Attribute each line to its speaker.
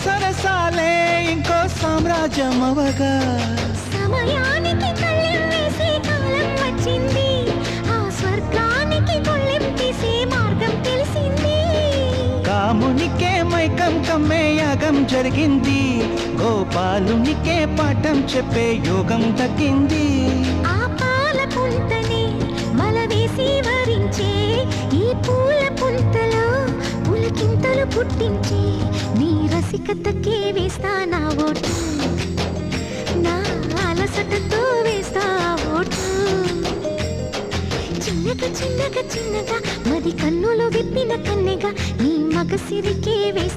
Speaker 1: సరసాలే ఇంకో సామ్రాజ్యం అవగా
Speaker 2: సమయానికి కళ్ళెం వేసే కాలం వచ్చింది, ఆ స్వర్గానికి కొళ్ళెం తీసే మార్గం తెలిసింది.
Speaker 1: కామునికే మైకం కమ్మే యాగం జరిగింది, గోపాలునికే పాఠం చెప్పే యోగం దక్కింది.
Speaker 2: ఆ పాల పుంతని మలవేసి వరించే ఈ పూల పుంతలో పులకింతలు పుట్టించే నీ రసికతకే వేస్తా నా ఓటు, నా అలసటతో వేస్తా ఓటు. చిన్నగా చిన్నగా చిన్నగా మది కన్నులు విప్పిన కన్నెగా నీ మగసిరికే వేస్తా.